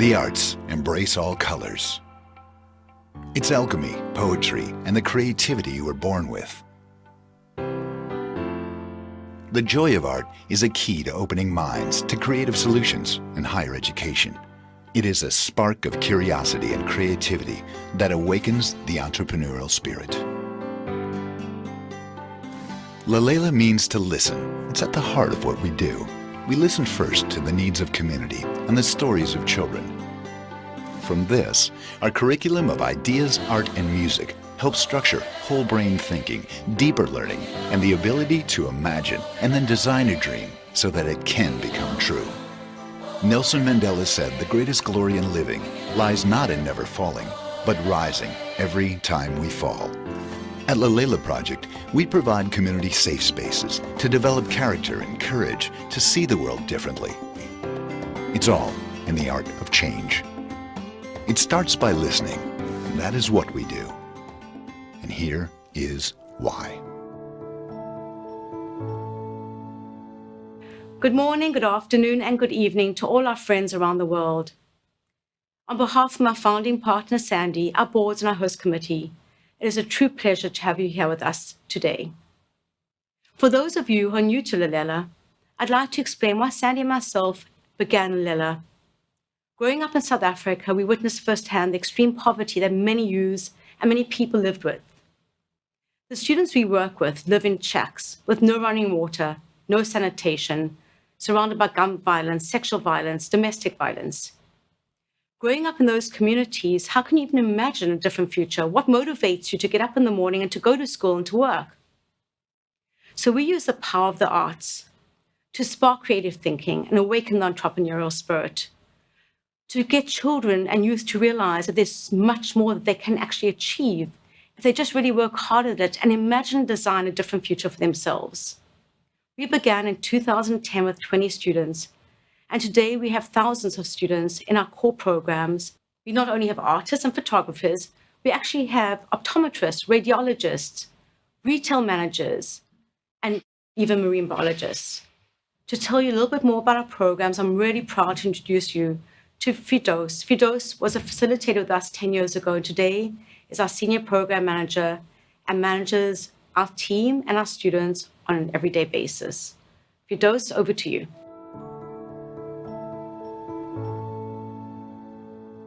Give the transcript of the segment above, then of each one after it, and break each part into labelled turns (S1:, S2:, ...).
S1: The arts embrace all colors. It's alchemy, poetry, and the creativity you were born with. The joy of art is a key to opening minds to creative solutions and higher education. It is a spark of curiosity and creativity that awakens the entrepreneurial spirit. Lalela means to listen. It's at the heart of what we do. We listen first to the needs of community and the stories of children. From this, our curriculum of ideas, art, and music helps structure whole brain thinking, deeper learning, and the ability to imagine and then design a dream so that it can become true. Nelson Mandela said the greatest glory in living lies not in never falling, but rising every time we fall. At Lalela Project, we provide community safe spaces to develop character and courage to see the world differently. It's all in the art of change. It starts by listening, and that is what we do. And here is why.
S2: Good morning, good afternoon, and good evening to all our friends around the world. On behalf of my founding partner, Sandy, our boards and our host committee, it is a true pleasure to have you here with us today. For those of you who are new to Lalela, I'd like to explain why Sandy and myself began Lalela. Growing up in South Africa, we witnessed firsthand the extreme poverty that many youths and many people lived with. The students we work with live in shacks with no running water, no sanitation, surrounded by gun violence, sexual violence, domestic violence. Growing up in those communities, how can you even imagine a different future? What motivates you to get up in the morning and to go to school and to work? So we use the power of the arts to spark creative thinking and awaken the entrepreneurial spirit, to get children and youth to realize that there's much more that they can actually achieve if they just really work hard at it and imagine and design a different future for themselves. We began in 2010 with 20 students, and today we have thousands of students in our core programs. We not only have artists and photographers, we actually have optometrists, radiologists, retail managers, and even marine biologists. To tell you a little bit more about our programs, I'm really proud to introduce you to Fidos. Fidos was a facilitator with us 10 years ago. Today is our senior program manager and manages our team and our students on an everyday basis. Fidos, over to you.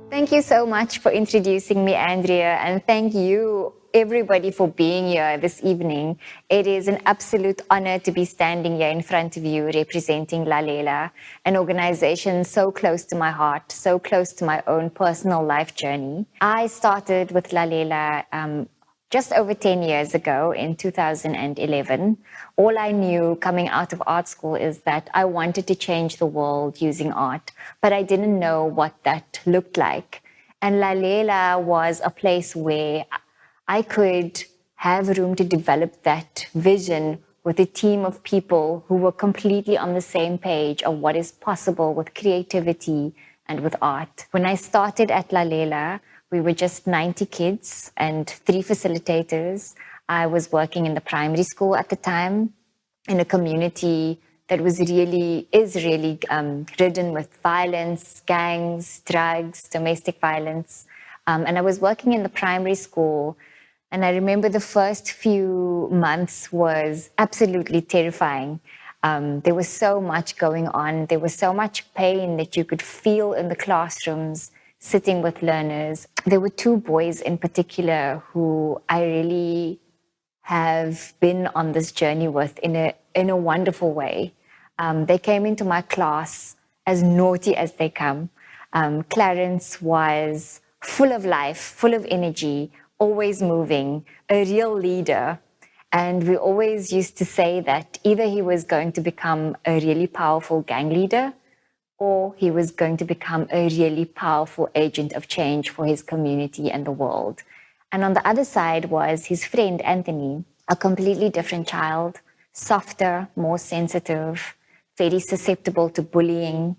S3: Thank you so much for introducing me, Andrea, and thank you everybody for being here this evening. It is an absolute honor to be standing here in front of you representing Lalela, an organization so close to my heart, so close to my own personal life journey. I started with Lalela just over 10 years ago in 2011. All I knew coming out of art school is that I wanted to change the world using art, but I didn't know what that looked like. And Lalela was a place where I could have room to develop that vision with a team of people who were completely on the same page of what is possible with creativity and with art. When I started at Lalela, we were just 90 kids and 3 facilitators. I was working in the primary school at the time in a community that is really ridden with violence, gangs, drugs, domestic violence. And I was working in the primary school, and I remember the first few months was absolutely terrifying. There was so much going on. There was so much pain that you could feel in the classrooms, sitting with learners. There were 2 boys in particular who I really have been on this journey with in a wonderful way. They came into my class as naughty as they come. Clarence was full of life, full of energy, always moving, a real leader. And we always used to say that either he was going to become a really powerful gang leader, or he was going to become a really powerful agent of change for his community and the world. And on the other side was his friend, Anthony, a completely different child, softer, more sensitive, very susceptible to bullying.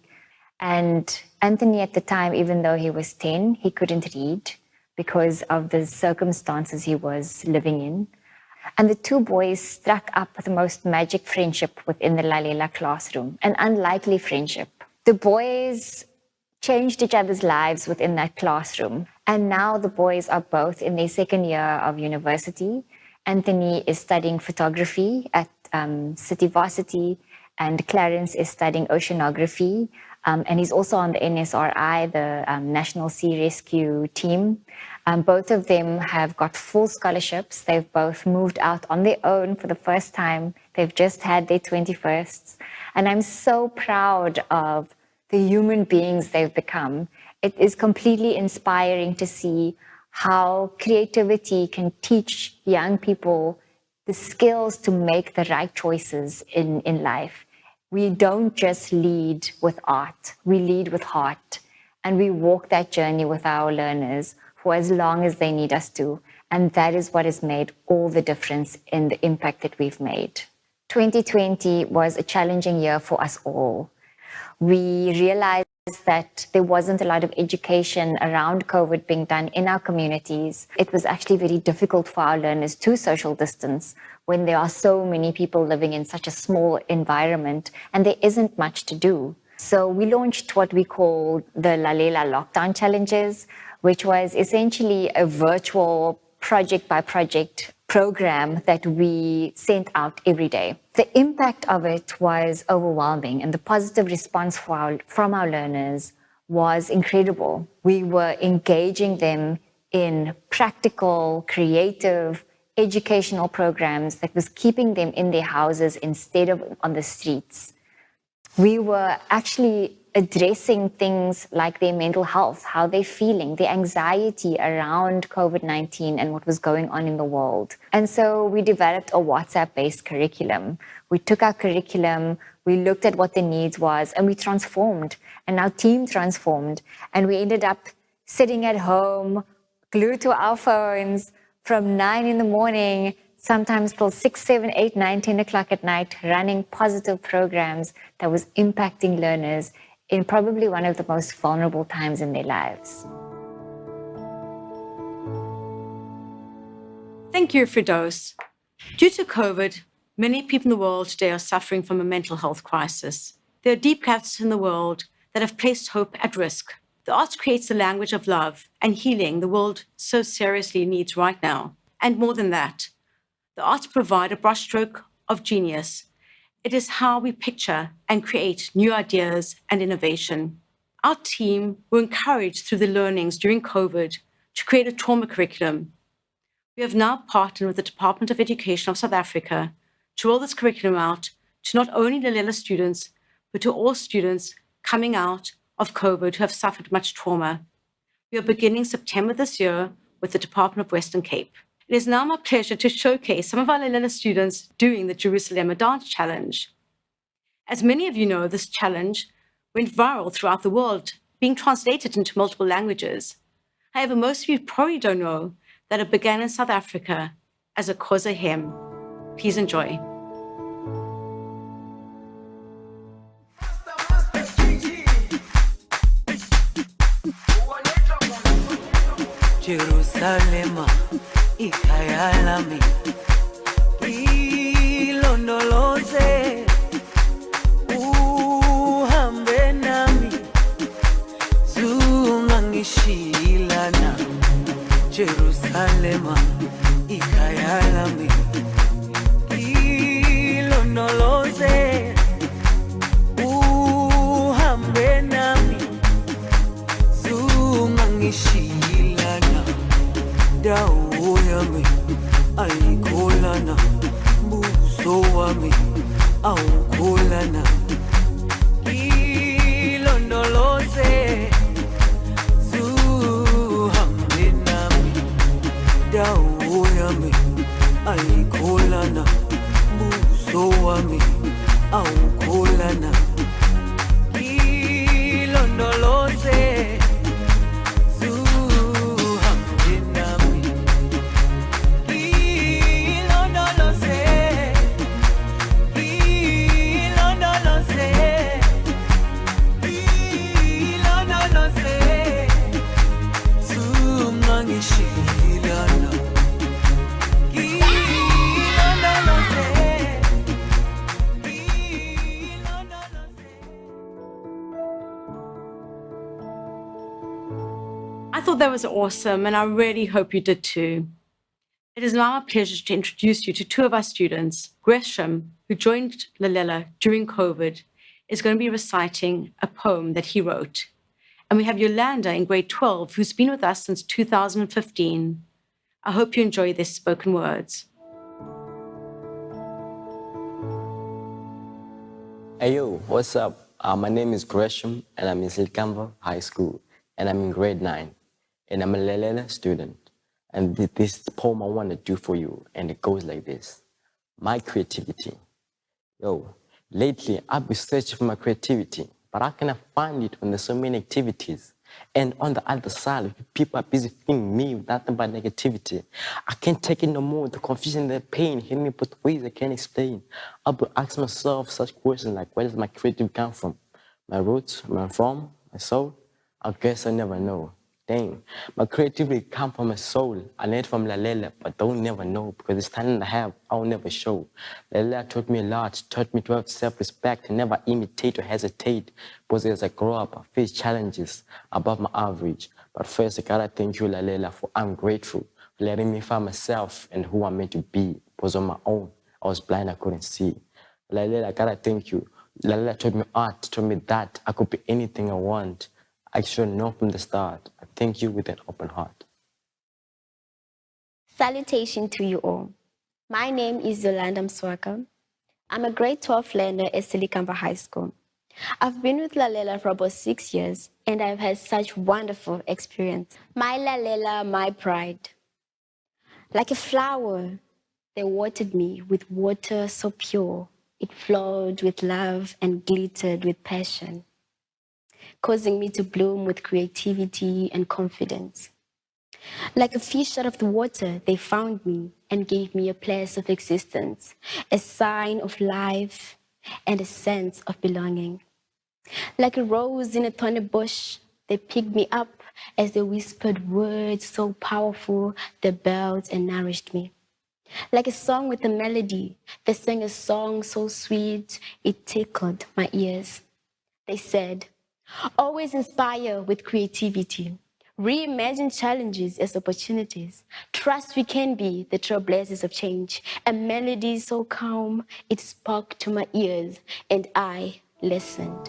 S3: And Anthony at the time, even though he was 10, he couldn't read because of the circumstances he was living in. And the 2 boys struck up the most magic friendship within the Lalela classroom, an unlikely friendship. The boys changed each other's lives within that classroom. And now the boys are both in their second year of university. Anthony is studying photography at City Varsity, and Clarence is studying oceanography. And he's also on the NSRI, the National Sea Rescue Team. Both of them have got full scholarships. They've both moved out on their own for the first time. They've just had their 21st. And I'm so proud of the human beings they've become. It is completely inspiring to see how creativity can teach young people the skills to make the right choices in life. We don't just lead with art, we lead with heart. And we walk that journey with our learners for as long as they need us to. And that is what has made all the difference in the impact that we've made. 2020 was a challenging year for us all. We realized that there wasn't a lot of education around COVID being done in our communities. It was actually very difficult for our learners to social distance when there are so many people living in such a small environment and there isn't much to do. So we launched what we call the Lalela lockdown challenges, which was essentially a virtual project by project program that we sent out every day. The impact of it was overwhelming, and the positive response from our learners was incredible. We were engaging them in practical, creative, educational programs that was keeping them in their houses instead of on the streets. We were actually addressing things like their mental health, how they're feeling, the anxiety around COVID-19 and what was going on in the world. And so we developed a WhatsApp-based curriculum. We took our curriculum, we looked at what the needs was, and we transformed, and our team transformed. And we ended up sitting at home, glued to our phones from 9 in the morning, sometimes till 6, 7, 8, 9, 10 o'clock at night, running positive programs that was impacting learners in probably one of the most vulnerable times in their lives.
S2: Thank you, Firdaus. Due to COVID, many people in the world today are suffering from a mental health crisis. There are deep gaps in the world that have placed hope at risk. The arts creates the language of love and healing the world so seriously needs right now. And more than that, the arts provide a brushstroke of genius. It is how we picture and create new ideas and innovation. Our team were encouraged through the learnings during COVID to create a trauma curriculum. We have now partnered with the Department of Education of South Africa to roll this curriculum out to not only Lalela students, but to all students coming out of COVID who have suffered much trauma. We are beginning September this year with the Department of Western Cape. It is now my pleasure to showcase some of our Lalela students doing the Jerusalem Dance Challenge. As many of you know, this challenge went viral throughout the world, being translated into multiple languages. However, most of you probably don't know that it began in South Africa as a Khoza hymn. Please enjoy.
S4: Jerusalem, ikhaya lami, ilondoloze, uhambe nami, zungangishilana. Jerusalem, ikhaya lami, ilondoloze, uhambe nami, zungangishilana. Dawo yami ayikholana, buso wami awukholana. Ilondoloze, zuhambe nami. Dawo yami ayikholana, buso wami awukholana. Ilondoloze,
S2: thought that was awesome, and I really hope you did too. It is now a pleasure to introduce you to two of our students. Gresham, who joined Lalela during COVID, is going to be reciting a poem that he wrote. And we have Yolanda in grade 12, who's been with us since 2015. I hope you enjoy their spoken words.
S5: Hey yo, what's up? My name is Gresham and I'm in Silkamva High School and I'm in grade 9 and I'm a Lalela student. And this poem I want to do for you, and it goes like this. My creativity. Yo, lately I've been searching for my creativity, but I cannot find it when there's so many activities. And on the other side, people are busy feeding me with nothing but negativity. I can't take it no more. The confusion, the pain hit me both ways I can't explain. I've been asking myself such questions like, where does my creativity come from? My roots, my form, my soul? I guess I never know. Dang, my creativity comes from my soul. I learned from Lalela, but don't never know because it's talent I have, I'll never show. Lalela taught me a lot, taught me to have self-respect and never imitate or hesitate. Because as I grow up, I face challenges above my average. But first, I gotta thank you, Lalela, for I'm grateful for letting me find myself and who I'm meant to be. Because on my own, I was blind, I couldn't see. Lalela, I gotta thank you. Lalela taught me art, taught me that I could be anything I want. I should know from the start. I thank you with an open heart.
S6: Salutation to you all. My name is Yolanda Mswaka. I'm a grade 12 learner at Silkamva High School. I've been with Lalela for about 6 years and I've had such wonderful experience. My Lalela, my pride. Like a flower, they watered me with water so pure. It flowed with love and glittered with passion, causing me to bloom with creativity and confidence. Like a fish out of the water, they found me and gave me a place of existence, a sign of life and a sense of belonging. Like a rose in a thorny bush, they picked me up as they whispered words so powerful they built and nourished me. Like a song with a melody, they sang a song so sweet it tickled my ears. They said, always inspire with creativity. Reimagine challenges as opportunities. Trust we can be the trailblazers of change. A melody so calm, it spoke to my ears, and I listened.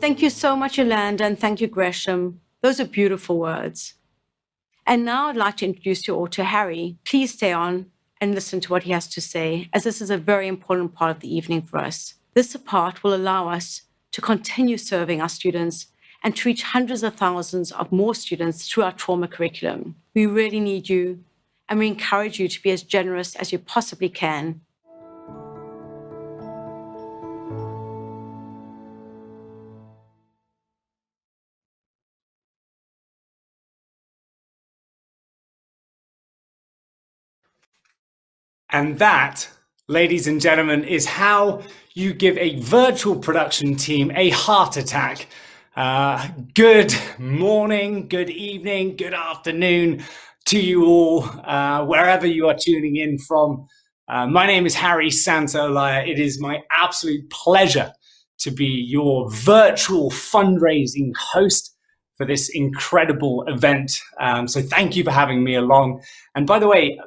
S2: Thank you so much, Yolanda, and thank you, Gresham. Those are beautiful words. And now I'd like to introduce you all to Harry. Please stay on and listen to what he has to say, as this is a very important part of the evening for us. This part will allow us to continue serving our students and to reach hundreds of thousands of more students through our trauma curriculum. We really need you, and we encourage you to be as generous as you possibly can.
S7: And that, ladies and gentlemen, is how you give a virtual production team a heart attack. Good morning, good evening, good afternoon to you all, wherever you are tuning in from. My name is Harry Santa-Olalla. It is my absolute pleasure to be your virtual fundraising host for this incredible event. So thank you for having me along. And by the way,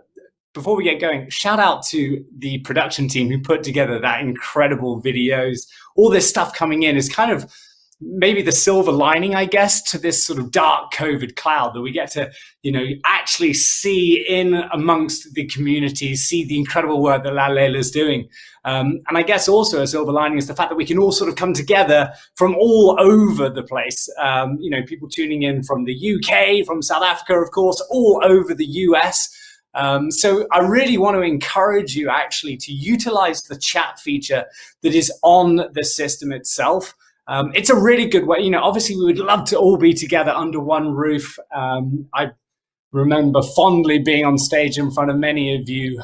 S7: before we get going, shout out to the production team who put together that incredible videos. All this stuff coming in is kind of maybe the silver lining, I guess, to this sort of dark COVID cloud that we get to, actually see in amongst the community, see the incredible work that Lalela is doing. And I guess also a silver lining is the fact that we can all sort of come together from all over the place. People tuning in from the UK, from South Africa, of course, all over the US. So I really want to encourage you actually to utilize the chat feature that is on the system itself. It's a really good way. Obviously we would love to all be together under one roof. remember fondly being on stage in front of many of you,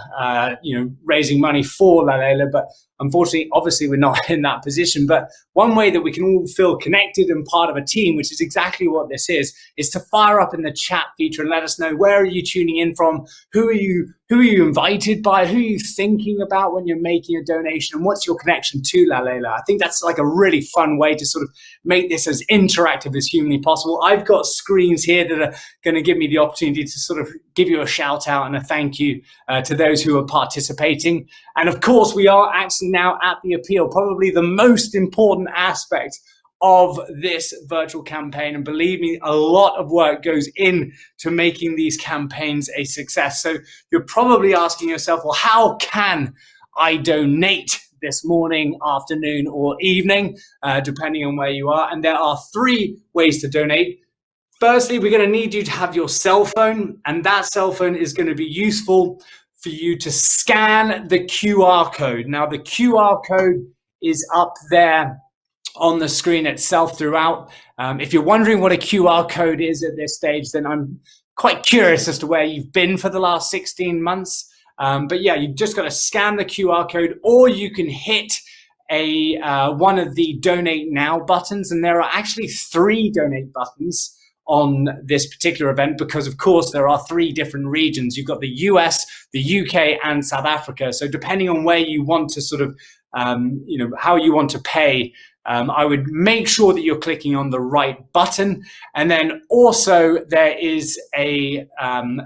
S7: raising money for Lalela, but unfortunately, obviously, we're not in that position. But one way that we can all feel connected and part of a team, which is exactly what this is to fire up in the chat feature and let us know, where are you tuning in from? Who are you invited by? Who are you thinking about when you're making a donation? And what's your connection to Lalela? I think that's like a really fun way to sort of make this as interactive as humanly possible. I've got screens here that are going to give me the opportunity to sort of give you a shout out and a thank you to those who are participating. And of course, we are actually now at the appeal, probably the most important aspect of this virtual campaign. And believe me, a lot of work goes into making these campaigns a success. So you're probably asking yourself, well, how can I donate this morning, afternoon, or evening, depending on where you are? And there are 3 ways to donate. Firstly, we're going to need you to have your cell phone, and that cell phone is going to be useful for you to scan the QR code. Now, the QR code is up there on the screen itself throughout. If you're wondering what a QR code is at this stage, then I'm quite curious as to where you've been for the last 16 months. But yeah, you've just got to scan the QR code, or you can hit one of the donate now buttons. And there are actually 3 donate buttons on this particular event, because of course there are 3 different regions. You've got the US, the UK, and South Africa. So depending on where you want to sort of, how you want to pay, I would make sure that you're clicking on the right button. And then also there is a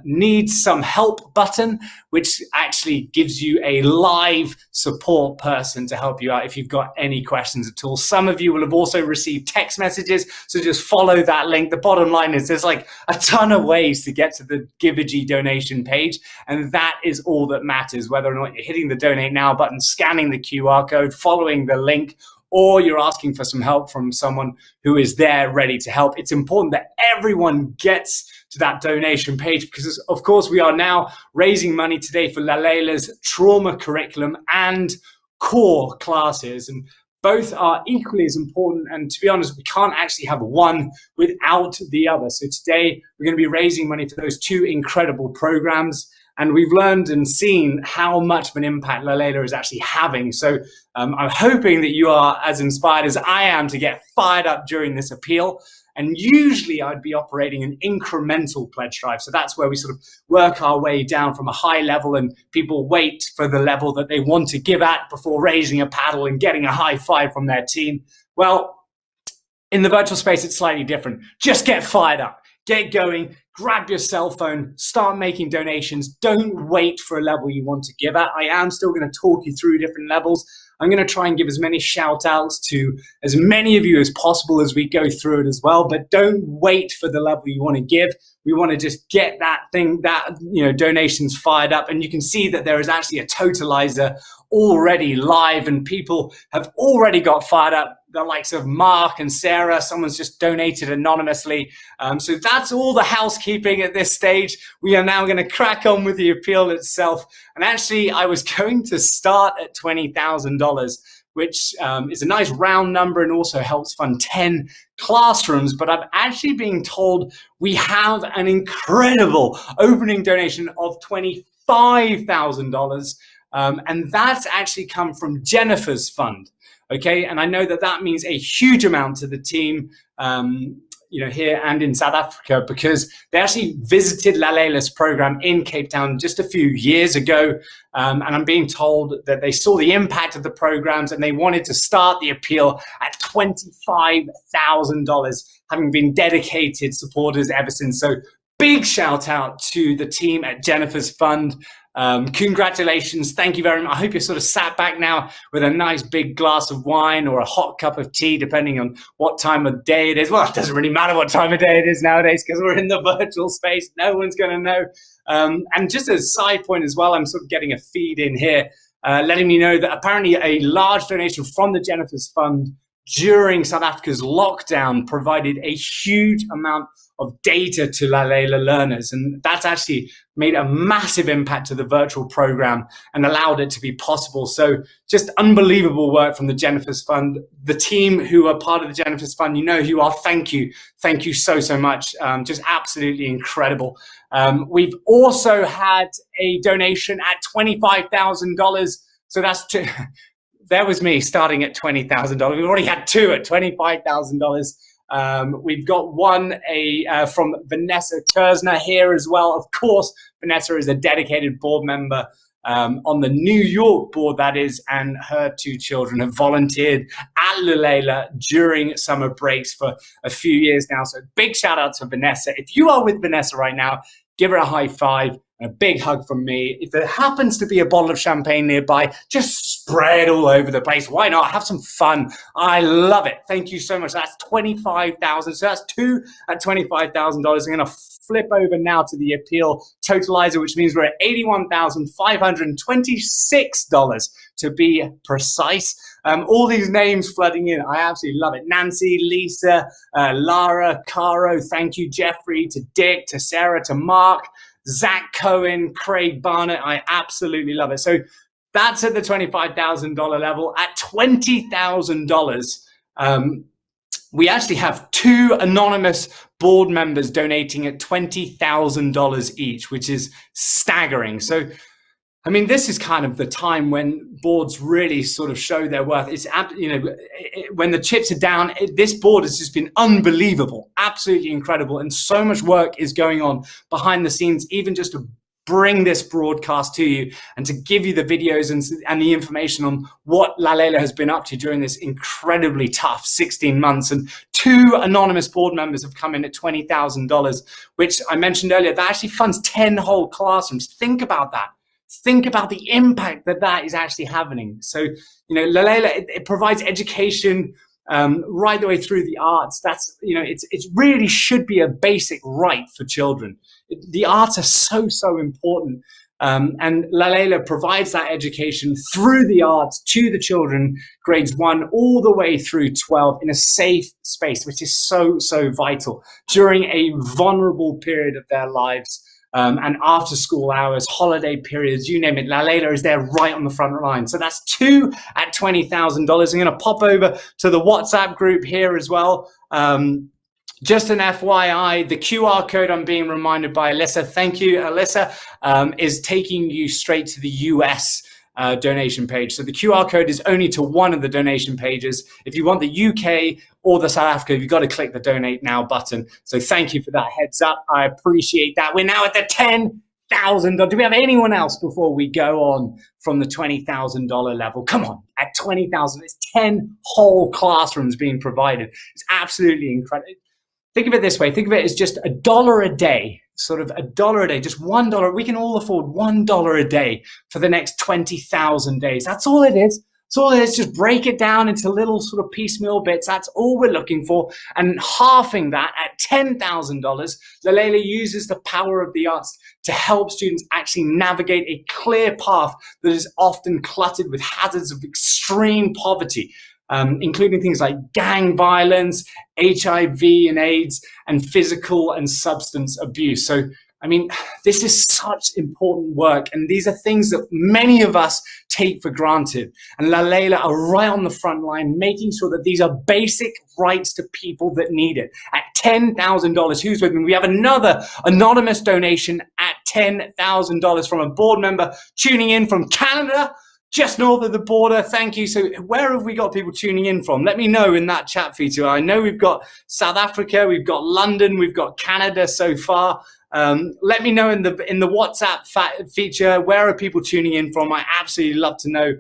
S7: need some help button, which actually gives you a live support person to help you out if you've got any questions at all. Some of you will have also received text messages, so just follow that link. The bottom line is there's like a ton of ways to get to the Givergy donation page, and that is all that matters, whether or not you're hitting the donate now button, scanning the QR code, following the link, or you're asking for some help from someone who is there ready to help. It's important that everyone gets to that donation page, because of course we are now raising money today for Lalela's trauma curriculum and core classes, and both are equally as important. And to be honest, we can't actually have one without the other. So today we're going to be raising money for those 2 incredible programs. And we've learned and seen how much of an impact Lalela is actually having. So I'm hoping that you are as inspired as I am to get fired up during this appeal. And usually I'd be operating an incremental pledge drive. So that's where we sort of work our way down from a high level, and people wait for the level that they want to give at before raising a paddle and getting a high five from their team. Well, in the virtual space, it's slightly different. Just get fired up. Get going, grab your cell phone, start making donations. Don't wait for a level you want to give at. I am still going to talk you through different levels. I'm going to try and give as many shout outs to as many of you as possible as we go through it as well. But don't wait for the level you want to give. We want to just get donations fired up. And you can see that there is actually a totalizer already live, and people have already got fired up. The likes of Mark and Sarah, someone's just donated anonymously. So that's all the housekeeping at this stage. We are now going to crack on with the appeal itself. And actually, I was going to start at $20,000, which is a nice round number and also helps fund 10 classrooms. But I'm actually being told we have an incredible opening donation of $25,000. And that's actually come from Jennifer's fund. Okay, and I know that that means a huge amount to the team, here and in South Africa, because they actually visited Lalela's program in Cape Town just a few years ago. And I'm being told that they saw the impact of the programs and they wanted to start the appeal at $25,000, having been dedicated supporters ever since. So big shout out to the team at Jennifer's Fund. Congratulations. Thank you very much. I hope you're sort of sat back now with a nice big glass of wine or a hot cup of tea, depending on what time of day it is. Well, it doesn't really matter what time of day it is nowadays because we're in the virtual space. No one's going to know. And just as a side point as well, I'm sort of getting a feed in here, letting me know that apparently a large donation from the Jennifer's Fund during South Africa's lockdown provided a huge amount of data to Lalela learners. And that's actually made a massive impact to the virtual program and allowed it to be possible. So just unbelievable work from the Jennifer's Fund. The team who are part of the Jennifer's Fund, you know who you are. Thank you. Thank you so, so much. Just absolutely incredible. We've also had a donation at $25,000. So that's there was me starting at $20,000. We've already had two at $25,000. We've got one from Vanessa Kersner here as well. Of course, Vanessa is a dedicated board member on the New York board, that is, and her two children have volunteered at Lalela during summer breaks for a few years now. So big shout out to Vanessa. If you are with Vanessa right now, give her a high five. A big hug from me. If there happens to be a bottle of champagne nearby, just spray it all over the place. Why not? Have some fun. I love it. Thank you so much. That's $25,000. So that's two at $25,000. I'm going to flip over now to the appeal totalizer, which means we're at $81,526 to be precise. All these names flooding in. I absolutely love it. Nancy, Lisa, Lara, Caro, thank you, Jeffrey, to Dick, to Sarah, to Mark, Zach Cohen, Craig Barnett. I absolutely love it. So that's at the $25,000 level. At $20,000, we actually have two anonymous board members donating at $20,000 each, which is staggering. So, I mean, this is kind of the time when boards really sort of show their worth. It's, when the chips are down, this board has just been unbelievable, absolutely incredible. And so much work is going on behind the scenes, even just to bring this broadcast to you and to give you the videos and the information on what Lalela has been up to during this incredibly tough 16 months. And two anonymous board members have come in at $20,000, which I mentioned earlier, that actually funds 10 whole classrooms. Think about that. Think about the impact that is actually happening. So, Lalela, it provides education right the way through the arts. That's, it really should be a basic right for children. The arts are so, so important. And Lalela provides that education through the arts to the children, grades 1 all the way through 12, in a safe space, which is so, so vital during a vulnerable period of their lives. And after school hours, holiday periods, you name it, Lalela is there right on the front line. So that's two at $20,000. I'm going to pop over to the WhatsApp group here as well. Just an FYI, the QR code, I'm being reminded by Alyssa, thank you, Alyssa, is taking you straight to the US donation page. So the QR code is only to one of the donation pages. If you want the UK or the South Africa, you've got to click the donate now button. So thank you for that heads up. I appreciate that. We're now at the $10,000. Do we have anyone else before we go on from the $20,000 level? Come on, at $20,000, it's 10 whole classrooms being provided. It's absolutely incredible. Think of it this way. Think of it as just $1 a day, sort of $1 a day, just $1. We can all afford $1 a day for the next 20,000 days. That's all it is. That's all it is. Just break it down into little sort of piecemeal bits. That's all we're looking for. And halving that at $10,000, Lalela uses the power of the arts to help students actually navigate a clear path that is often cluttered with hazards of extreme poverty. Including things like gang violence, HIV and AIDS, and physical and substance abuse. So, I mean, this is such important work, and these are things that many of us take for granted. And Lalela are right on the front line, making sure that these are basic rights to people that need it. At $10,000, who's with me? We have another anonymous donation at $10,000 from a board member tuning in from Canada, just north of the border. Thank you. So where have we got people tuning in from? Let me know in that chat feature. I know we've got South Africa, we've got London, we've got Canada so far. Let me know in the WhatsApp feature, where are people tuning in from? I absolutely love to know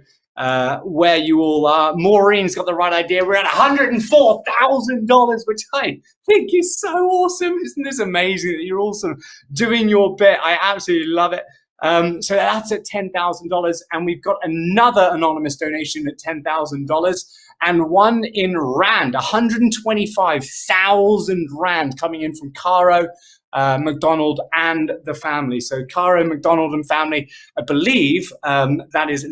S7: where you all are. Maureen's got the right idea. We're at $104,000, which I think is so awesome. Isn't this amazing that you're all sort of doing your bit? I absolutely love it. So that's at $10,000, and we've got another anonymous donation at $10,000, and one in Rand, 125,000 Rand coming in from Caro McDonald and the family. So Caro McDonald and family, I believe that is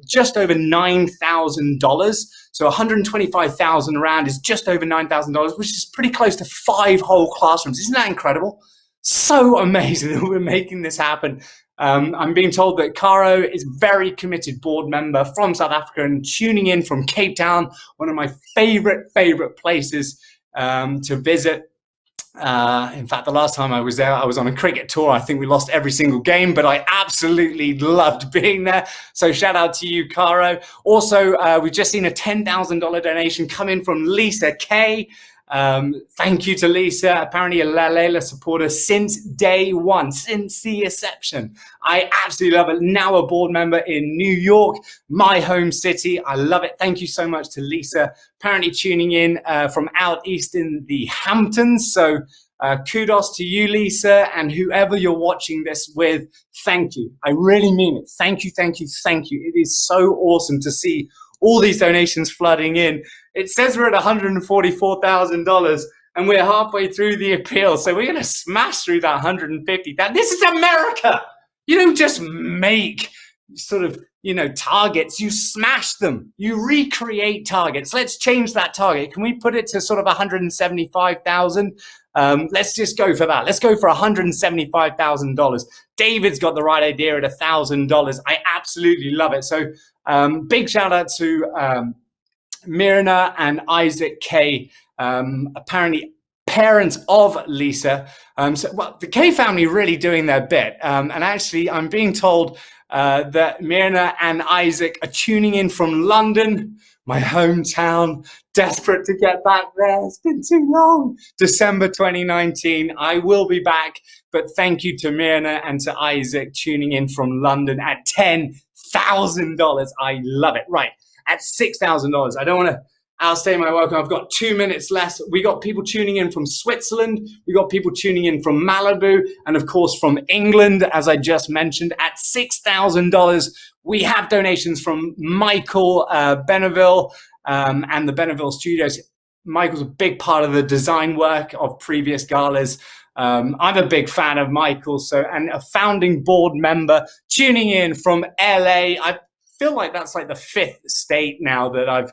S7: just over $9,000. So 125,000 Rand is just over $9,000, which is pretty close to 5 whole classrooms. Isn't that incredible? so amazing that we're making this happen. I'm being told that Caro is very committed board member from South Africa and tuning in from Cape Town, one of my favorite places to visit. In fact, the last time I was there, I was on a cricket tour. I think we lost every single game, but I absolutely loved being there. So shout out to you, Caro. Also, we've just seen a $10,000 donation come in from Lisa K. Thank you to Lisa, apparently a Lalela supporter since day one, since the inception. I absolutely love it. Now a board member in New York, my home city. I love it. Thank you so much to Lisa, apparently tuning in from out east in the Hamptons. So kudos to you, Lisa, and whoever you're watching this with, thank you. I really mean it. Thank you, thank you, thank you. It is so awesome to see all these donations flooding in. It says we're at $144,000 and we're halfway through the appeal. So we're going to smash through that 150. This is America. You don't just make sort of, targets. You smash them. You recreate targets. Let's change that target. Can we put it to sort of 175,000? Let's just go for that. Let's go for $175,000. David's got the right idea at $1,000. I absolutely love it. So big shout out to Myrna and Isaac K, apparently parents of Lisa. The K family really doing their bit. And actually, I'm being told that Myrna and Isaac are tuning in from London, my hometown, desperate to get back there. It's been too long. December 2019. I will be back. But thank you to Myrna and to Isaac tuning in from London at $10,000. I love it. Right. At $6,000. I don't want to outstay my welcome. I've got 2 minutes left. We got people tuning in from Switzerland. We got people tuning in from Malibu. And of course, from England, as I just mentioned, at $6,000. We have donations from Michael Benneville and the Benneville Studios. Michael's a big part of the design work of previous galas. I'm a big fan of Michael, and a founding board member tuning in from LA. I feel like that's like the 5th state now that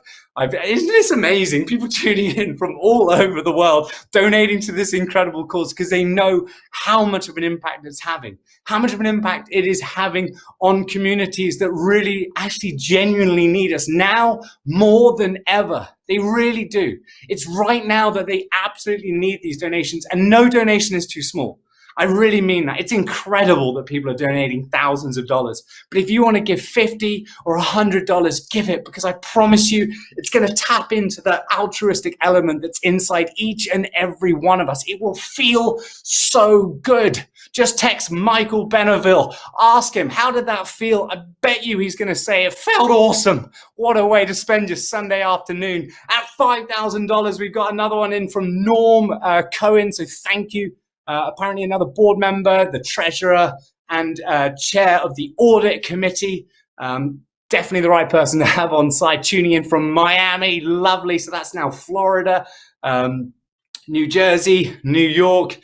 S7: isn't this amazing? People tuning in from all over the world, donating to this incredible cause because they know how much of an impact it's having, how much of an impact it is having on communities that really actually genuinely need us now more than ever. They really do. It's right now that they absolutely need these donations, and no donation is too small. I really mean that. It's incredible that people are donating thousands of dollars. But if you want to give $50 or $100, give it, because I promise you it's going to tap into that altruistic element that's inside each and every one of us. It will feel so good. Just text Michael Benneville. Ask him, how did that feel? I bet you he's going to say it felt awesome. What a way to spend your Sunday afternoon. At $5,000, we've got another one in from Norm Cohen. So thank you. Apparently another board member, the treasurer, and chair of the audit committee. Definitely the right person to have on site, tuning in from Miami. Lovely. So that's now Florida, New Jersey, New York.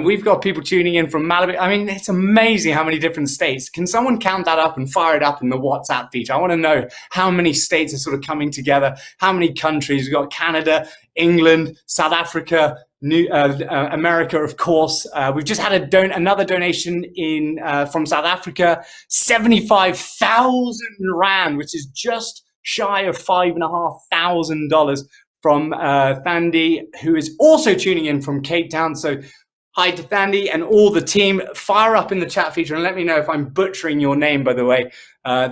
S7: We've got people tuning in from Malibu. I mean, it's amazing how many different states. Can someone count that up and fire it up in the WhatsApp feature? I want to know how many states are sort of coming together, how many countries. We've got Canada, England, South Africa, America, of course. We've just had another donation in from South Africa, 75,000 Rand, which is just shy of $5,500 from Thandi, who is also tuning in from Cape Town. So hi to Thandi and all the team. Fire up in the chat feature and let me know if I'm butchering your name, by the way.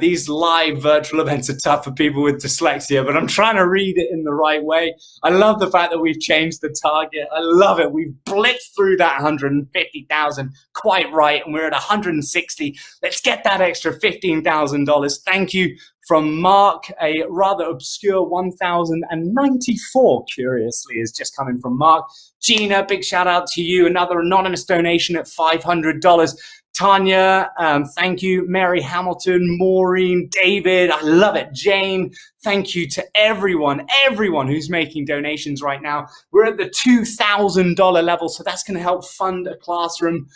S7: These live virtual events are tough for people with dyslexia, but I'm trying to read it in the right way. I love the fact that we've changed the target. I love it. We've blitzed through that 150,000 quite right, and we're at 160. Let's get that extra $15,000. Thank you from Mark, a rather obscure 1,094, curiously, is just coming from Mark. Gina, big shout out to you. Another anonymous donation at $500. Tanya, thank you. Mary Hamilton, Maureen, David, I love it. Jane, thank you to everyone who's making donations right now. We're at the $2,000 level, so that's going to help fund a classroom.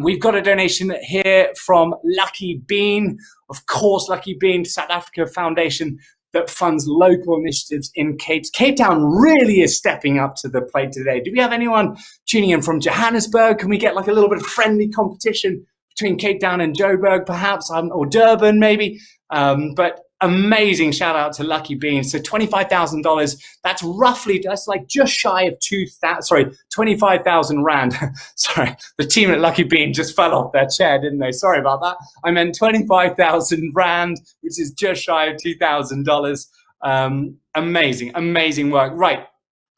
S7: We've got a donation here from Lucky Bean. Of course, Lucky Bean, South Africa Foundation. that funds local initiatives in Cape Town really is stepping up to the plate today. Do we have anyone tuning in from Johannesburg? Can we get like a little bit of friendly competition between Cape Town and Joburg, perhaps, or Durban, maybe? But amazing shout out to Lucky Beans. So $25,000, that's like just shy of 25,000 Rand. Sorry, the team at Lucky Bean just fell off their chair, didn't they? Sorry about that. I meant 25,000 Rand, which is just shy of $2,000. Amazing work. Right.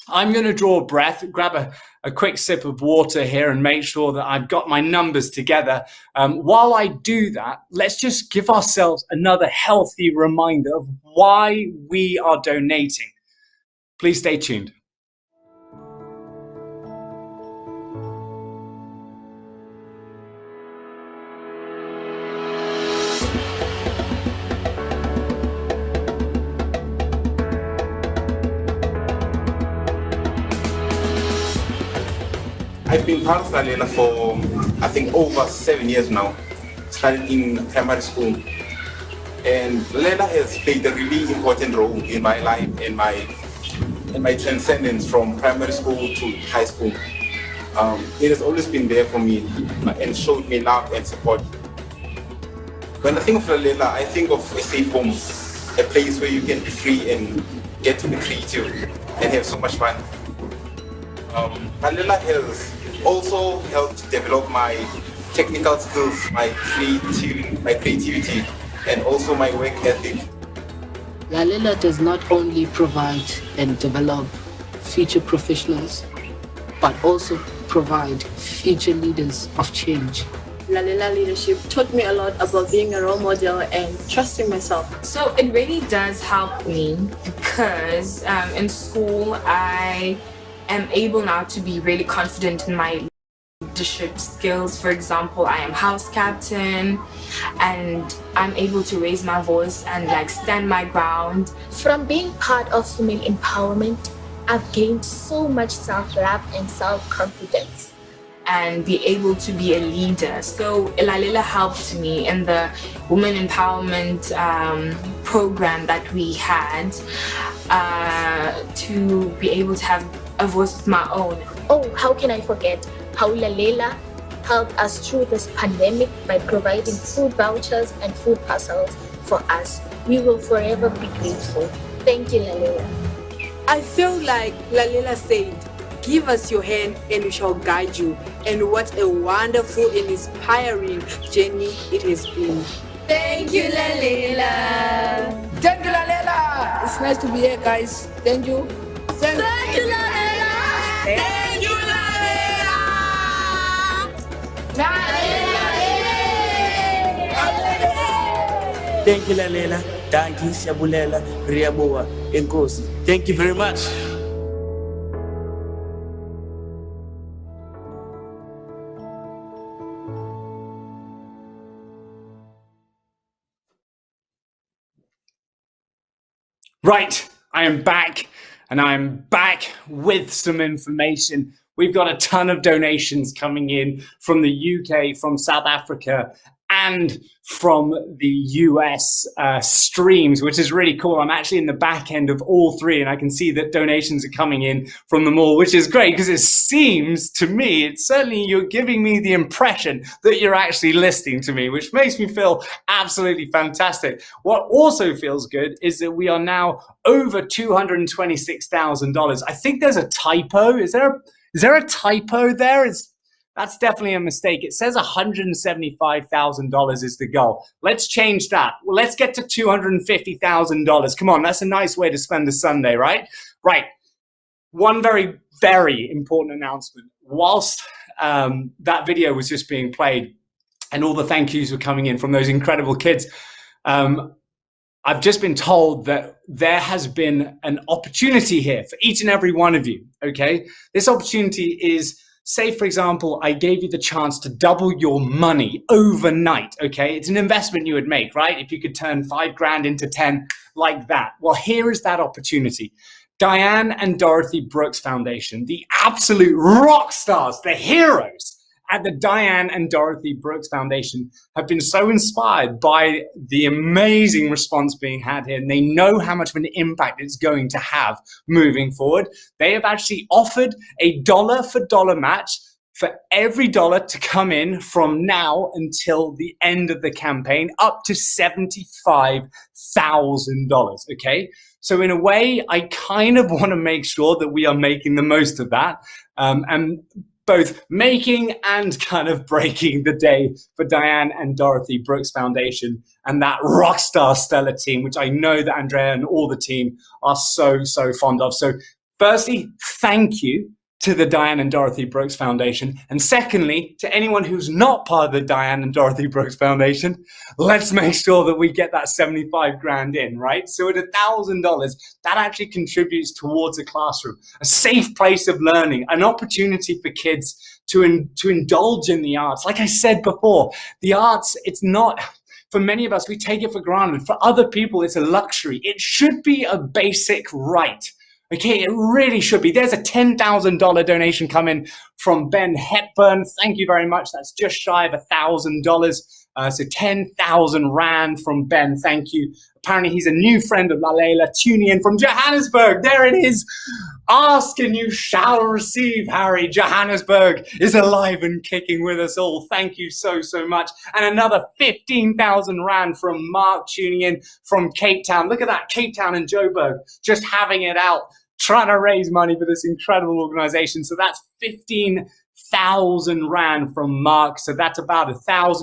S7: I'm going to draw a breath, grab a quick sip of water here and make sure that I've got my numbers together. While I do that, let's just give ourselves another healthy reminder of why we are donating. Please stay tuned.
S8: I've been part of Lalela for, I think, over 7 years now. Started in primary school. And Lalela has played a really important role in my life and my transcendence from primary school to high school. It has always been there for me and showed me love and support. When I think of Lalela, I think of a safe home, a place where you can be free and get to be creative and have so much fun. Lalela has also helped develop my technical skills, my creativity, and also my work ethic.
S9: Lalela does not only provide and develop future professionals, but also provide future leaders of change.
S10: Lalela leadership taught me a lot about being a role model and trusting myself.
S11: So it really does help me because in school I am able now to be really confident in my leadership skills. For example, I am house captain and I'm able to raise my voice and like stand my ground.
S12: From being part of female empowerment, I've gained so much self-love and self-confidence.
S11: And be able to be a leader. So Lalela helped me in the women empowerment program that we had to be able to have a voice of my own.
S12: Oh, how can I forget how Lalela helped us through this pandemic by providing food vouchers and food parcels for us. We will forever be grateful. Thank you, Lalela.
S13: I feel like Lalela said, give us your hand and we shall guide you. And what a wonderful and inspiring journey it has been.
S10: Thank you, Lalela.
S9: Thank you, Lalela. It's nice to be here, guys. Thank you.
S10: Thank you, Lalela. Thank you, Lalela.
S4: Thank you, Lalela. Thank you, Siabulela, Riaboa, Enkosi. Thank you very much.
S7: Right, I am back, and I'm back with some information. We've got a ton of donations coming in from the UK, from South Africa, and from the US streams, which is really cool. I'm actually in the back end of all three, and I can see that donations are coming in from them all, which is great because it seems to me, it's certainly you're giving me the impression that you're actually listening to me, which makes me feel absolutely fantastic. What also feels good is that we are now over $226,000. I think there's a typo. Is there a typo there? That's definitely a mistake. It says $175,000 is the goal. Let's change that. Well, let's get to $250,000. Come on, that's a nice way to spend a Sunday, right? Right. One very, very important announcement. Whilst that video was just being played and all the thank yous were coming in from those incredible kids, I've just been told that there has been an opportunity here for each and every one of you, okay? This opportunity is, say, for example, I gave you the chance to double your money overnight, okay? It's an investment you would make, right? If you could turn 5 grand into 10 like that. Well, here is that opportunity. Diane and Dorothy Brooks Foundation, the absolute rock stars, the heroes at the Diane and Dorothy Brooks Foundation have been so inspired by the amazing response being had here, and they know how much of an impact it's going to have moving forward. They have actually offered a dollar for dollar match for every dollar to come in from now until the end of the campaign, up to $75,000, okay? So in a way, I kind of want to make sure that we are making the most of that, and both making and kind of breaking the day for Diane and Dorothy Brooks Foundation and that rockstar stellar team, which I know that Andrea and all the team are so, so fond of. So firstly, thank you to the Diane and Dorothy Brooks Foundation. And secondly, to anyone who's not part of the Diane and Dorothy Brooks Foundation, let's make sure that we get that 75 grand in, right? So at $1,000, that actually contributes towards a classroom, a safe place of learning, an opportunity for kids to indulge in the arts. Like I said before, the arts, it's not, for many of us, we take it for granted. For other people, it's a luxury. It should be a basic right. Okay, it really should be. There's a $10,000 donation coming from Ben Hepburn. Thank you very much. That's just shy of $1,000. So 10,000 Rand from Ben. Thank you. Apparently he's a new friend of Lalela, tuning in from Johannesburg. There it is. Ask and you shall receive, Harry. Johannesburg is alive and kicking with us all. Thank you so, so much. And another 15,000 Rand from Mark, tuning in from Cape Town. Look at that, Cape Town and Joburg, just having it out, trying to raise money for this incredible organization. So that's 15,000 Rand from Mark. So that's about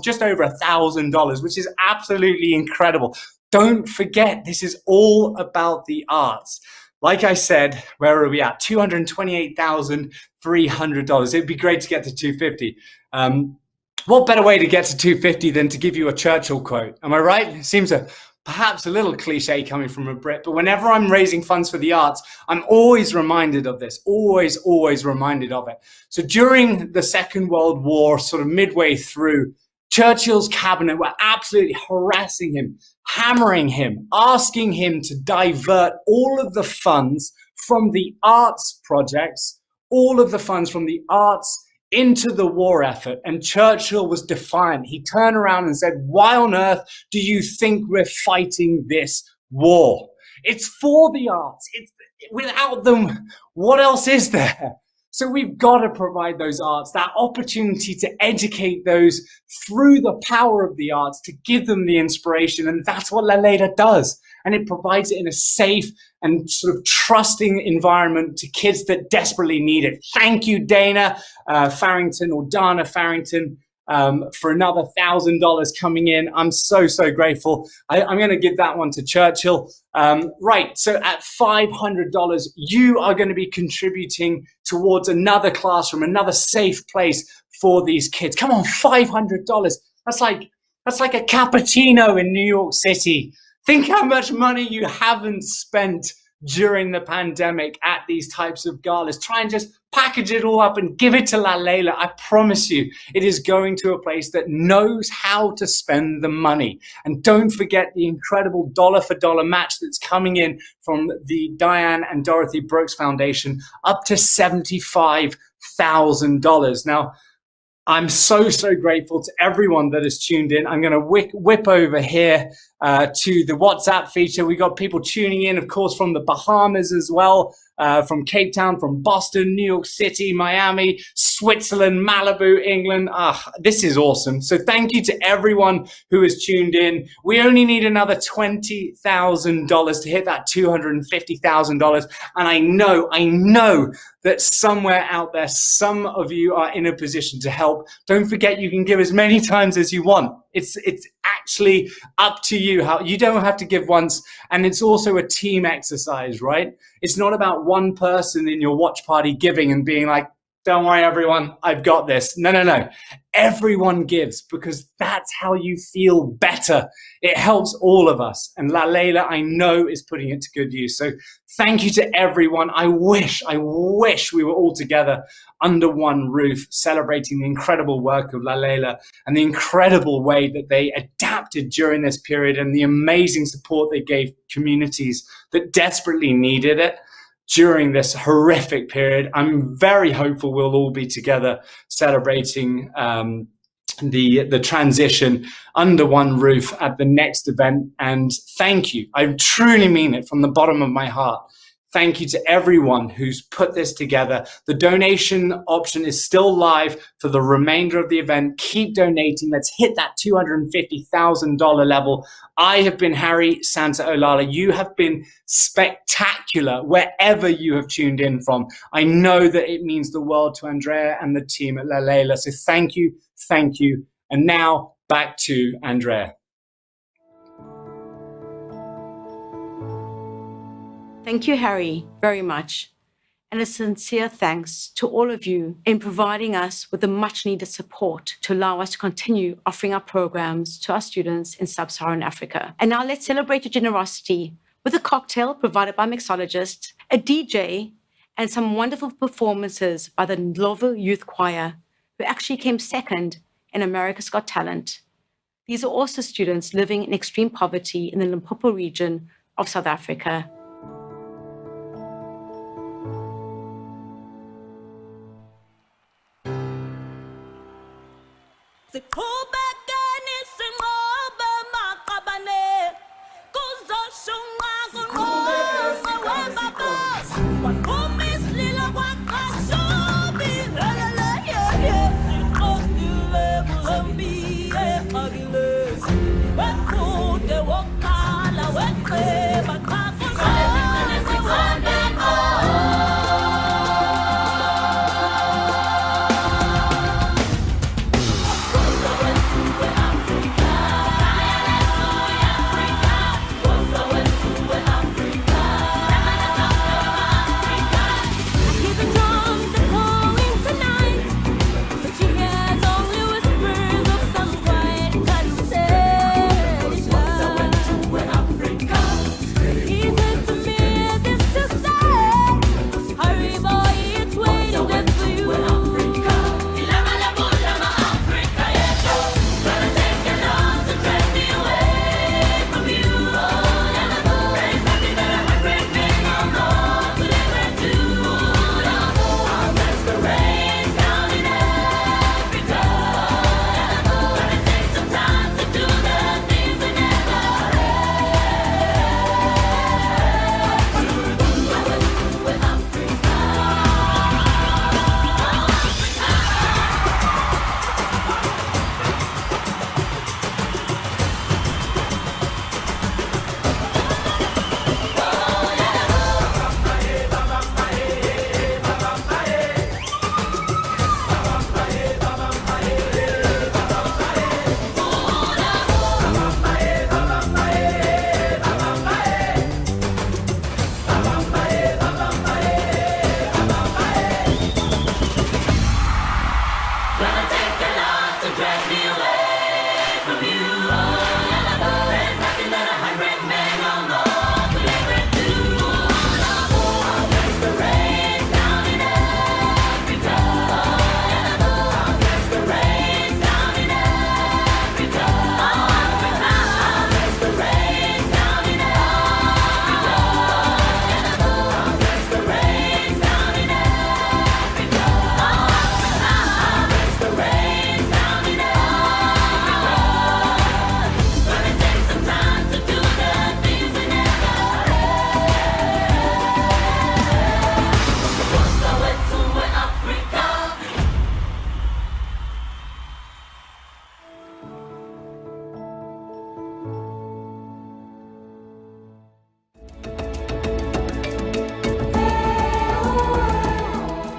S7: just over $1,000, which is absolutely incredible. Don't forget, this is all about the arts. Like I said, where are we at? $228,300. It'd be great to get to 250. What better way to get to 250 than to give you a Churchill quote? Am I right? It seems perhaps a little cliche coming from a Brit, but whenever I'm raising funds for the arts, I'm always reminded of this, always reminded of it. So during the Second World War, sort of midway through, Churchill's cabinet were absolutely harassing him, hammering him, asking him to divert all of the funds from the arts projects, all of the funds from the arts into the war effort. And Churchill was defiant. He turned around and said, "Why on earth do you think we're fighting this war? It's for the arts. Without them, what else is there?" So we've got to provide those arts, that opportunity to educate those through the power of the arts, to give them the inspiration. And that's what Lalela does. And it provides it in a safe and sort of trusting environment to kids that desperately need it. Thank you, Dana Farrington, or Dana Farrington, for another $1,000 coming in. I'm so, so grateful. I'm going to give that one to Churchill. Right, so at $500, you are going to be contributing towards another classroom, another safe place for these kids. Come on, $500. That's like a cappuccino in New York City. Think how much money you haven't spent during the pandemic at these types of galas. Try and just package it all up and give it to Lalela. I promise you, it is going to a place that knows how to spend the money. And don't forget the incredible dollar for dollar match that's coming in from the Diane and Dorothy Brooks Foundation, up to $75,000. Now, I'm so, so grateful to everyone that has tuned in. I'm going to whip over here to the WhatsApp feature. We got people tuning in, of course, from the Bahamas as well, from Cape Town, from Boston, New York City, Miami, Switzerland, Malibu, England. This is awesome. So thank you to everyone who has tuned in. We only need another $20,000 to hit that $250,000. And I know that somewhere out there, some of you are in a position to help. Don't forget, you can give as many times as you want. It's actually up to you. You don't have to give once, and it's also a team exercise, right? It's not about one person in your watch party giving and being like, "Don't worry, everyone, I've got this." No. Everyone gives, because that's how you feel better. It helps all of us. And Lalela, I know, is putting it to good use. So thank you to everyone. I wish we were all together under one roof, celebrating the incredible work of Lalela and the incredible way that they adapted during this period and the amazing support they gave communities that desperately needed it. during this horrific period. I'm very hopeful we'll all be together celebrating the transition under one roof at the next event. And thank you. I truly mean it from the bottom of my heart. Thank you to everyone who's put this together. The donation option is still live for the remainder of the event. Keep donating. Let's hit that $250,000 level. I have been Harry Santa-Olalla. You have been spectacular wherever you have tuned in from. I know that it means the world to Andrea and the team at Lalela. So thank you, thank you. And now back to Andrea.
S2: Thank you, Harry, very much. And a sincere thanks to all of you in providing us with the much needed support to allow us to continue offering our programs to our students in Sub-Saharan Africa. And now let's celebrate your generosity with a cocktail provided by mixologists, a DJ, and some wonderful performances by the Ndlovu Youth Choir, who actually came second in America's Got Talent. These are also students living in extreme poverty in the Limpopo region of South Africa.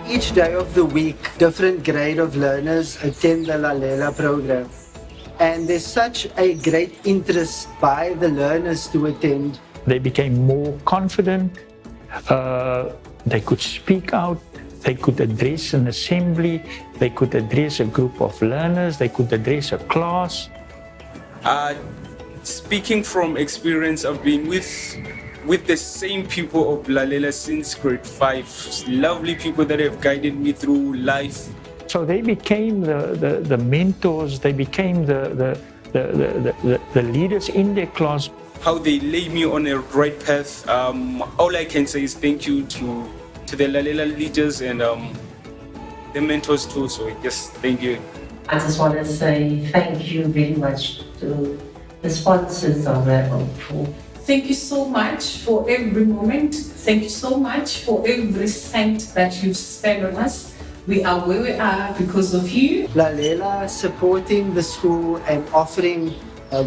S14: Each day of the week, different grade of learners attend the Lalela program. And there's such a great interest by the learners to attend.
S15: They became more confident, they could speak out, they could address an assembly, they could address a group of learners, they could address a class.
S4: Speaking from experience, I've been with the same people of Lalela since grade 5. Lovely people that have guided me through life.
S15: So they became the mentors, they became the leaders in their class
S4: how they lay me on a right path. All I can say is thank you to the Lalela leaders and the mentors too. So just thank you.
S16: I just want to say thank you very much to the sponsors of that pool.
S17: Thank you so much for every moment. Thank you so much for every cent that you've spent on us. We are where we are because of you.
S14: Lalela supporting the school and offering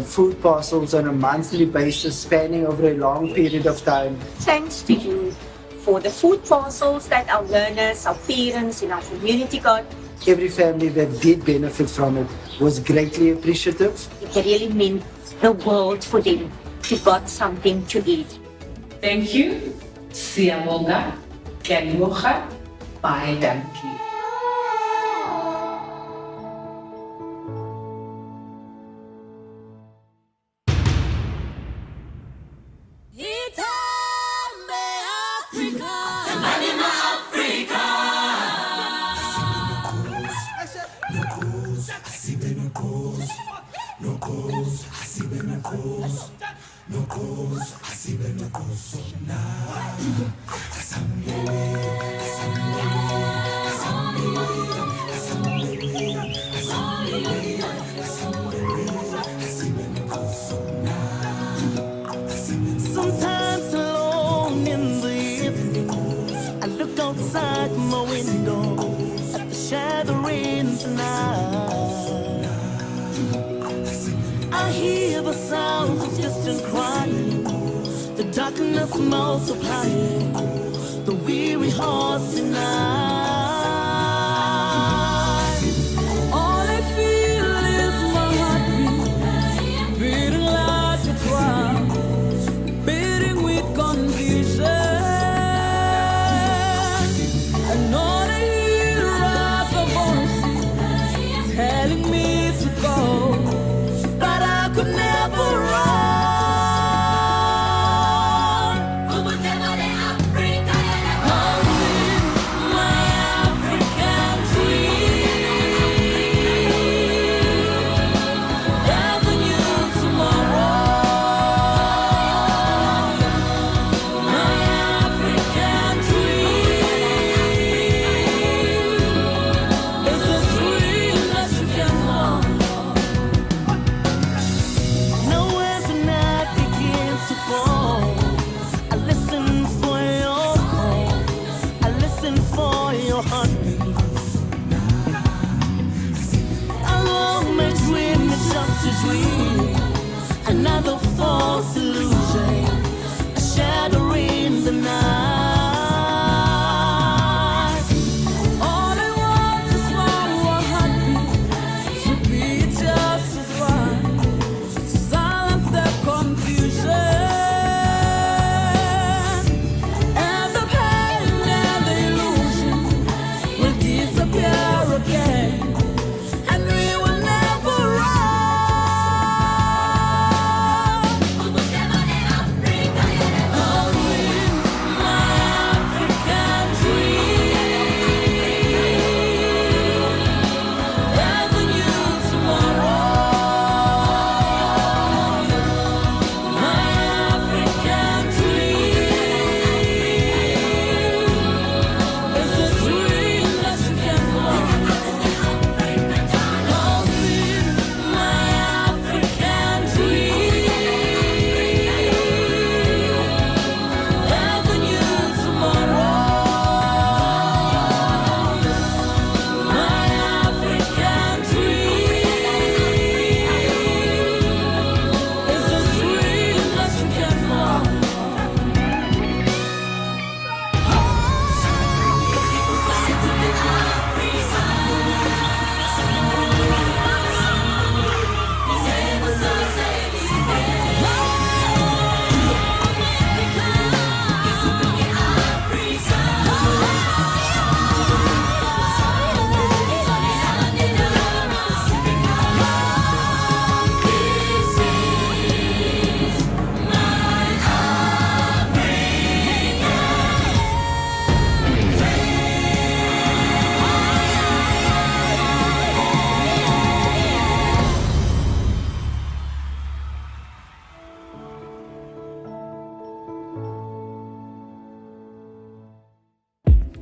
S14: food parcels on a monthly basis spanning over a long period of time.
S18: Thanks to you for the food parcels that our learners, our parents in our community got.
S14: Every family that did benefit from it was greatly appreciative.
S18: It really meant the world for them to got something to eat.
S17: Thank you. Siyabonga. Kiyaliboga. Baie dankie.
S19: Sometimes alone in the evening, I look outside my window at the shattering night. I hear the sounds of distant crying, the darkness multiplying, the weary hearts deny. All I feel is my heartbeat, beating like a drum, beating with confusion. And all I hear are the voices telling me to go, but I could never run. Another false illusion, a shadow in the night. All I want is my heartbeat to be just as one, to silence the confusion and the pain and the illusion will disappear again, and we will never run.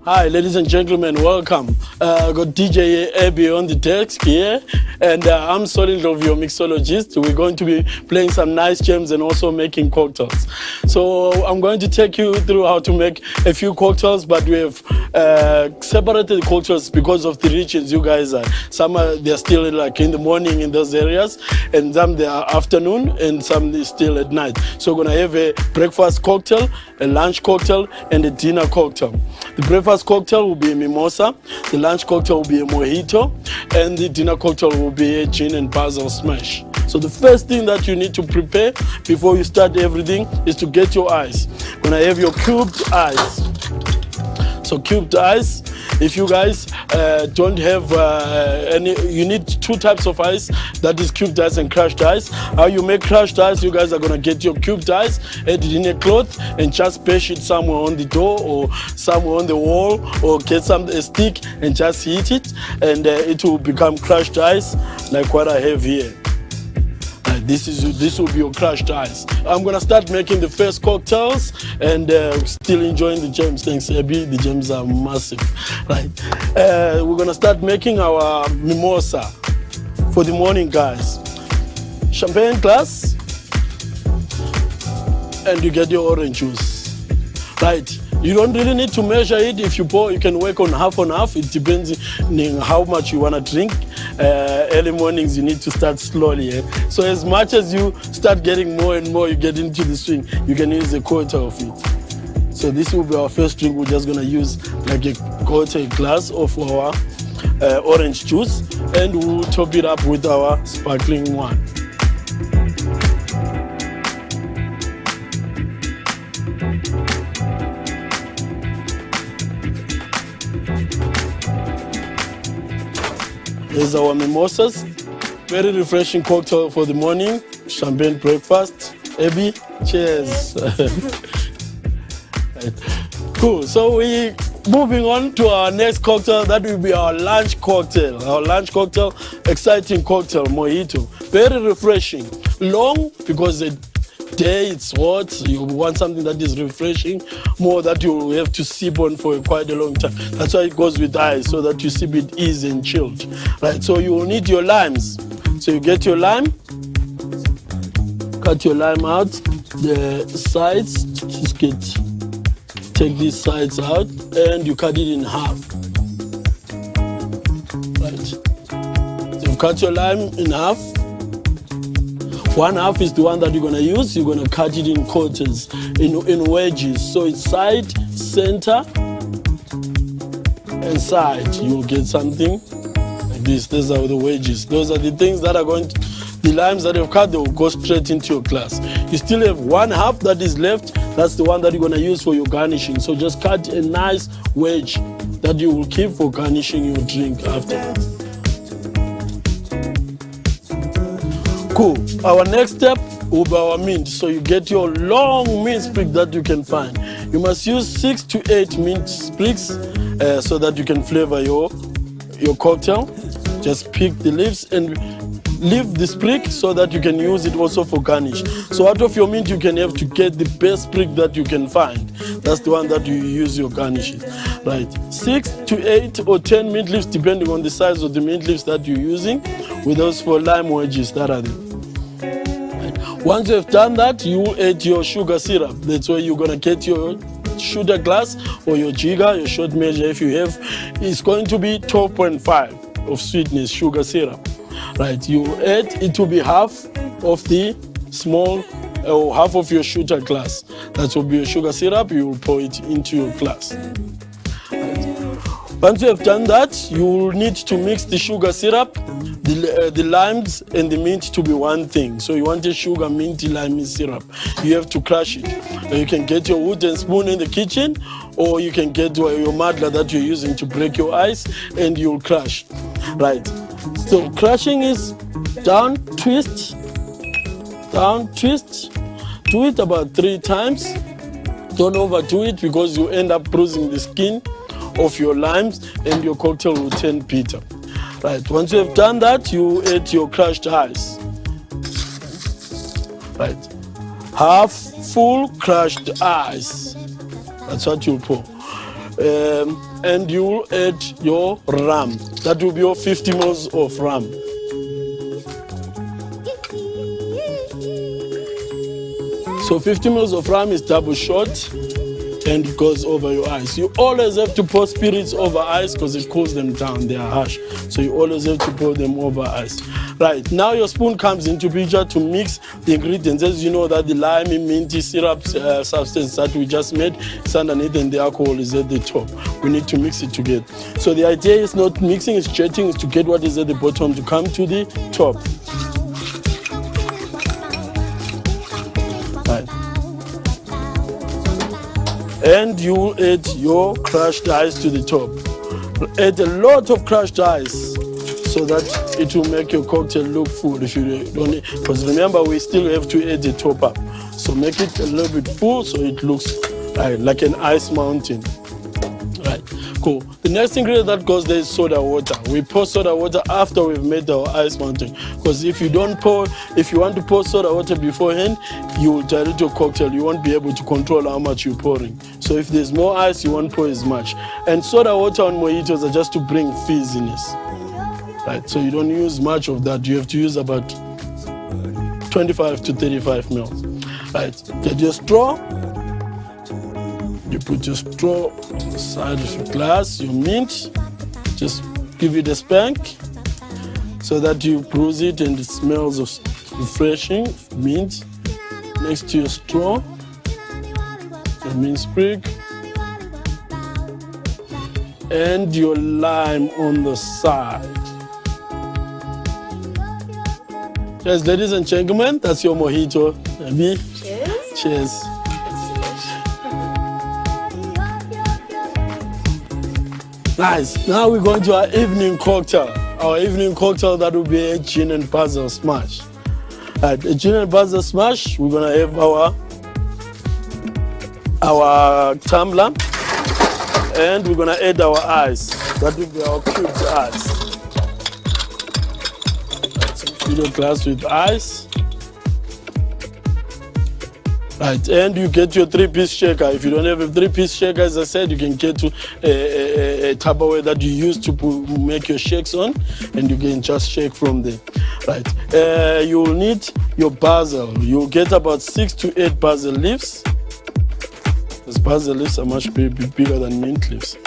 S20: Hi, ladies and gentlemen, welcome. I got DJ Abby on the desk here, and I'm Solid of your mixologist. We're going to be playing some nice jams and also making cocktails. So I'm going to take you through how to make a few cocktails, but we have separated cocktails because of the regions you guys are. Some they're still like in the morning in those areas, and some they are afternoon, and some they still at night. So we're gonna have a breakfast cocktail, a lunch cocktail, and a dinner cocktail. The breakfast cocktail will be a mimosa, the lunch cocktail will be a mojito, and the dinner cocktail will be a gin and basil smash. So the first thing that you need to prepare before you start everything is to get your ice. When I have your cubed ice. So cubed ice, if you guys don't have any, you need two types of ice, that is cubed ice and crushed ice. How you make crushed ice, you guys are gonna get your cubed ice, add it in a cloth and just bash it somewhere on the door or somewhere on the wall, or get a stick and just heat it, and it will become crushed ice like what I have here. This will be your crushed ice. I'm gonna start making the first cocktails and still enjoying the gems. Thanks, Abby. The gems are massive. Right. We're gonna start making our mimosa for the morning, guys. Champagne glass, and you get your orange juice. Right. You don't really need to measure it. If you pour, you can work on half. It depends on how much you want to drink. Early mornings, you need to start slowly. So as much as you start getting more and more, you get into the swing, you can use a quarter of it. So this will be our first drink. We're just going to use like a quarter glass of our orange juice, and we'll top it up with our sparkling wine. There's our mimosas, very refreshing cocktail for the morning, champagne breakfast. Abby, cheers. Right. Cool, so we're moving on to our next cocktail. That will be our lunch cocktail. Our lunch cocktail, exciting cocktail, mojito. Very refreshing, long because the day it's hot, you want something that is refreshing, more that you have to sip on for quite a long time. That's why it goes with ice, so that you sip it easy and chilled. Right, so you will need your limes. So you get your lime, cut your lime out, the sides, just take these sides out, and you cut it in half. Right, so you cut your lime in half. One half is the one that you're gonna use. You're gonna cut it in quarters, in wedges. So it's side, center, and side. You'll get something like this. These are the wedges. Those are the things that are going to, the limes that you've cut, they will go straight into your glass. You still have one half that is left. That's the one that you're gonna use for your garnishing. So just cut a nice wedge that you will keep for garnishing your drink afterwards. Cool. Our next step will be our mint. So you get your long mint sprig that you can find. You must use 6 to 8 mint sprigs so that you can flavor your cocktail. Just pick the leaves and leave the sprig so that you can use it also for garnish. So out of your mint, you can have to get the best sprig that you can find. That's the one that you use your garnishes. Right. 6 to 8 or 10 mint leaves, depending on the size of the mint leaves that you're using, with those 4 lime wedges that are there. Once you have done that, you will add your sugar syrup. That's where you're gonna get your sugar glass or your jigger, your short measure if you have. It's going to be 12.5 of sweetness sugar syrup. Right, you add, it will be half of the small, or half of your sugar glass. That will be your sugar syrup, you will pour it into your glass. Once you have done that, you will need to mix the sugar syrup, the limes and the mint to be one thing. So you want a sugar minty lime syrup. You have to crush it. You can get your wooden spoon in the kitchen, or you can get your madla that you're using to break your ice, and you'll crush. Right. So crushing is down, twist, down, twist. Do it about 3 times. Don't overdo it because you end up bruising the skin of your limes and your cocktail will turn bitter. Right, once you have done that, you add your crushed ice. Right, half full crushed ice. That's what you pour. and you will add your rum. That will be your 50 ml of rum. So 50 ml of rum is double shot and it goes over your ice. You always have to pour spirits over ice because it cools them down, they are harsh. So you always have to pour them over ice. Right, now your spoon comes into picture to mix the ingredients. As you know that the lime, minty syrup substance that we just made is underneath and the alcohol is at the top. We need to mix it together. So the idea is not mixing, it's jetting, is to get what is at the bottom to come to the top. Right. And you will add your crushed ice to the top. Add a lot of crushed ice so that it will make your cocktail look full. If you don't, because remember we still have to add the top up. So make it a little bit full so it looks like an ice mountain. Right, cool. The next ingredient that goes there is soda water. We pour soda water after we've made our ice mountain. Because if you want to pour soda water beforehand, you will dilute your cocktail. You won't be able to control how much you're pouring. So if there's more ice, you won't pour as much. And soda water on mojitos are just to bring fizziness. Right, so you don't use much of that. You have to use about 25 to 35 mils. Right, get your straw. You put your straw on the side of your glass, your mint. Just give it a spank so that you bruise it and it smells of refreshing mint. Next to your straw, your mint sprig, and your lime on the side. Yes, ladies and gentlemen, that's your mojito. Abby? Cheers. Cheers. Nice. Now we're going to our evening cocktail. Our evening cocktail, that will be a gin and basil smash. Right, a gin and basil smash, we're gonna have our tumbler, and we're gonna add our ice. That will be our cubed ice. Right, so fill your glass with ice. Right, and you get your 3-piece shaker. If you don't have a 3-piece shaker, as I said, you can get to a Tupperware that you use to make your shakes on, and you can just shake from there. Right, you will need your basil. You'll get about 6 to 8 basil leaves. Because basil leaves are much bigger than mint leaves.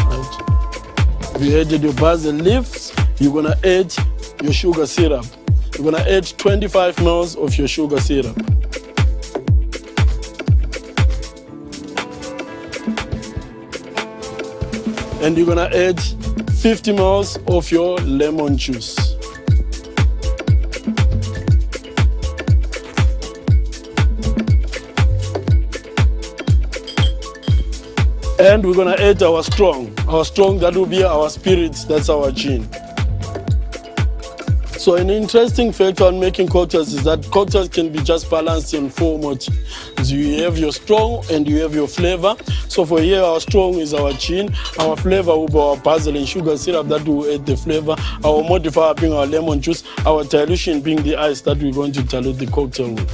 S20: Right. If you added your basil leaves, you're gonna add your sugar syrup. You're gonna add 25 ml of your sugar syrup. And you're gonna add 50 ml of your lemon juice. And we're gonna add our strong. Our strong, that will be our spirits, that's our gin. So an interesting factor on making cocktails is that cocktails can be just balanced in 4 motifs. So you have your strong and you have your flavor. So for here, our strong is our gin. Our flavor will be our basil and sugar syrup that will add the flavor. Our modifier being our lemon juice. Our dilution being the ice that we're going to dilute the cocktail with.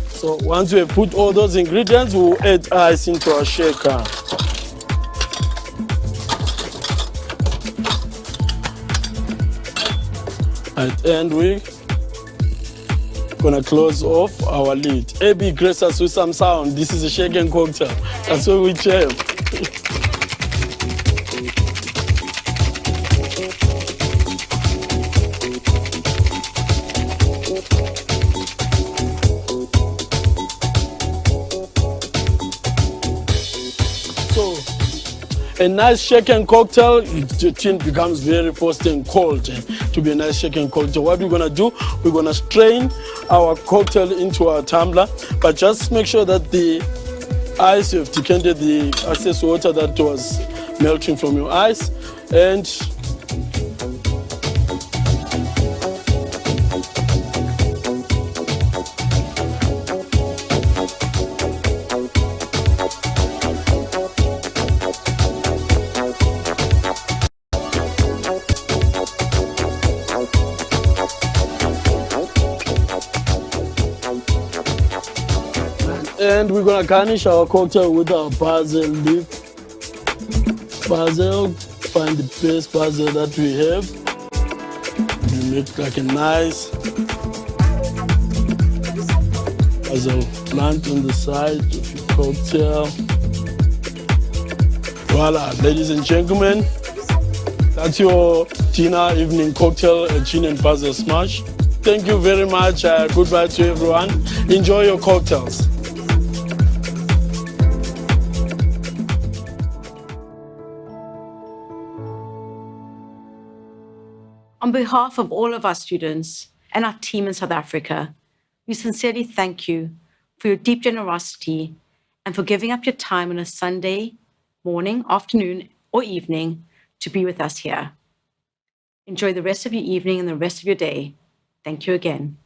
S20: So once we have put all those ingredients, we'll add ice into our shaker. Right, and we're gonna close off our lid. AB, grace us with some sound. This is a shaken cocktail. That's what we have. A nice shaken cocktail, the tin becomes very frosty and cold. To be a nice shaken cocktail, what we're gonna do, we're gonna strain our cocktail into our tumbler, but just make sure that the ice, you've decanted the excess water that was melting from your ice, and And we're gonna garnish our cocktail with our basil leaf. Basil, find the best basil that we have. You make like a nice basil plant on the side of your cocktail. Voila, ladies and gentlemen, that's your dinner evening cocktail, a gin and basil smash. Thank you very much. Goodbye to everyone. Enjoy your cocktails.
S2: On behalf of all of our students and our team in South Africa, we sincerely thank you for your deep generosity and for giving up your time on a Sunday morning, afternoon, or evening to be with us here. Enjoy the rest of your evening and the rest of your day. Thank you again.